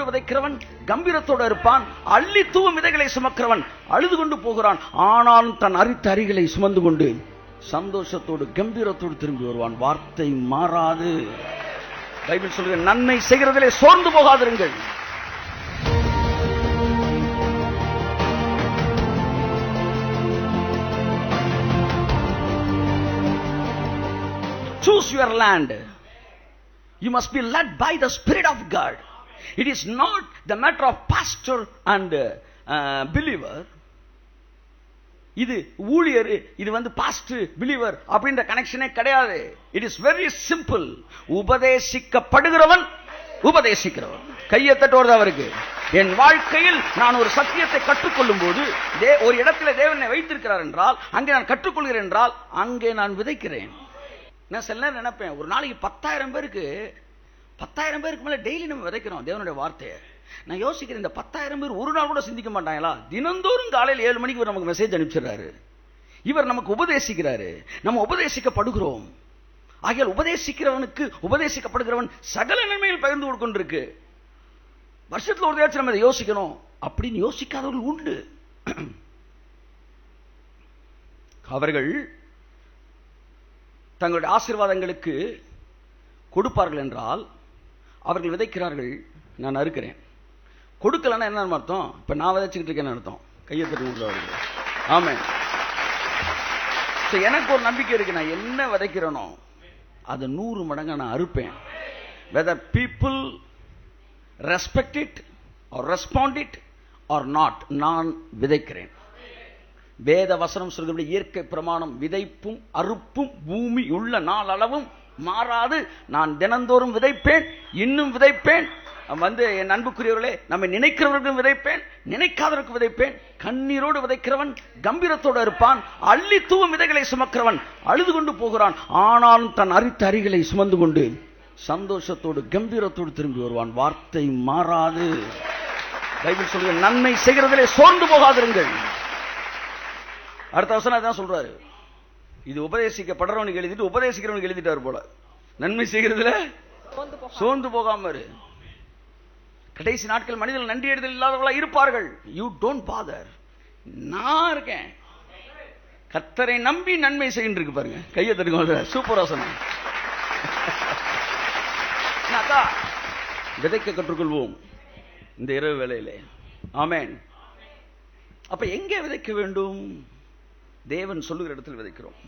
கண்ணீரோடு விதைக்கிறவன் கம்பீரத்தோடு இருப்பான். அள்ளி தூவும் விதைகளை சுமக்கிறவன் அழுது கொண்டு போகிறான். ஆனாலும் தன் அரித்த அரிகளை சுமந்து கொண்டு சந்தோஷத்தோடு கம்பீரத்தோடு திரும்பி வருவான். வார்த்தை மாறாது. பைபிள் சொல்லுங்க, நன்மை செய்கிறதிலே சோர்ந்து போகாதிருங்கள். Choose your land. You must be led by the Spirit of God. It is not the matter of pastor and believer. இது ஊழியர், இது பாஸ்டர் பிலீவர் அப்படின்ற கனெக்ஷனே கிடையாது. It is very simple. உபதேசிக்கப்படுகிறவன் உபதேசிக்கிறவன். கையை தட்டுவது அவருக்கு. என் வாழ்க்கையில் நான் ஒரு சத்தியத்தை கற்றுக்கொள்ளும் போது, ஒரு இடத்துல தேவனை வைத்திருக்கிறார் என்றால், அங்கே நான் கற்றுக்கொள்கிறேன் என்றால், அங்கே நான் விதைக்கிறேன். நான் சில நேரம் நினைப்பேன், ஒரு நாளைக்கு 10,000 பேருக்கு மேல டெய்லி நம்ம விதைக்கிறோம் தேவனுடைய வார்த்தையை. நான் யோசிக்கிறேன், இந்த 10,000 பேர் ஒரு நாள் கூட சிந்திக்க மாட்டாங்களா? தினந்தோறும் காலையில் 7 மணிக்கு நமக்கு மெசேஜ் அனுப்பிச்சிடறாரு. இவர் நமக்கு உபதேசிக்கிறாரு, நம்ம உபதேசிக்கப்படுகிறோம். ஆகையால் உபதேசிக்கிறவனுக்கு உபதேசிக்கப்படுகிறவன் சகல நன்மையில் பகிர்ந்து கொடுக்கின்றிருக்கு. வருஷத்துல ஒரு தேர்ச்சி நம்ம இதை யோசிக்கணும் அப்படின்னு யோசிக்காதவர்கள் உண்டு. அவர்கள் தங்களுடைய ஆசீர்வாதங்களுக்கு கொடுப்பார்கள் என்றால் அவர்கள் விதைக்கிறார்கள், நான் அறுக்கிறேன். கொடுக்கலன்னா என்ன அர்த்தம்? இப்ப நான் விதைச்சுக்கிட்டு இருக்கேன்னு அர்த்தம். கையை தட்டுவார்கள். ஆமா, எனக்கு ஒரு நம்பிக்கை இருக்கு, நான் என்ன விதைக்கிறேனோ அது 100 மடங்கு நான் அறுப்பேன். whether people respect it or respond it or not, நான் விதைக்கிறேன். வேத வசனம் சொல்கிறது, இயற்கை பிரமாணம், விதைப்பும் அறுப்பும் பூமி உள்ள நாள் அளவும் மாறாது. நான் தினந்தோறும் விதைப்பேன், இன்னும் விதைப்பேன். என் அன்புக்குரியவர்களே, நம்மை நினைக்கிறவர்களுக்கும் விதைப்பேன், நினைக்காதவர்களுக்கு விதைப்பேன். கண்ணீரோடு விதைக்கிறவன் கம்பீரத்தோடு இருப்பான். அள்ளி தூவும் விதைகளை சுமக்கிறவன் அழுது கொண்டு போகிறான். ஆனாலும் தன் அரித்த அரிகளை சுமந்து கொண்டு சந்தோஷத்தோடு கம்பீரத்தோடு திரும்பி வருவான். வார்த்தை மாறாது. பைபிள் சொல்லுங்க, நன்மை செய்கிறதிலே சோர்ந்து போகாதிருங்கள். அடுத்த வசனம் அதான் சொல்றாரு. இது உபதேசிக்கப்படுறவனுக்கு எழுதிட்டு உபதேசிக்கிறவனுக்கு எழுதிட்டாரு போல. நன்மை செய்கிறதுல சோர்ந்து போகாம இரு. கடைசி நாட்கள் மனிதர்கள் நன்றி எழுதல் இல்லாதவர்களா இருப்பார்கள். You don't father. நான் இருக்கேன். கர்த்தரை நம்பி நன்மை செய்கின்ற இருக்கு பாருங்க. கையை தட்டுங்க. சூப்பர் வசனம். விதைக்க கற்றுக்கொள்வோம் இந்த இரவு வேளையிலே. ஆமென். அப்ப எங்கே விதைக்க வேண்டும்? தேவன் சொல்லுகிற இடத்தில் விதைக்கிறோம்.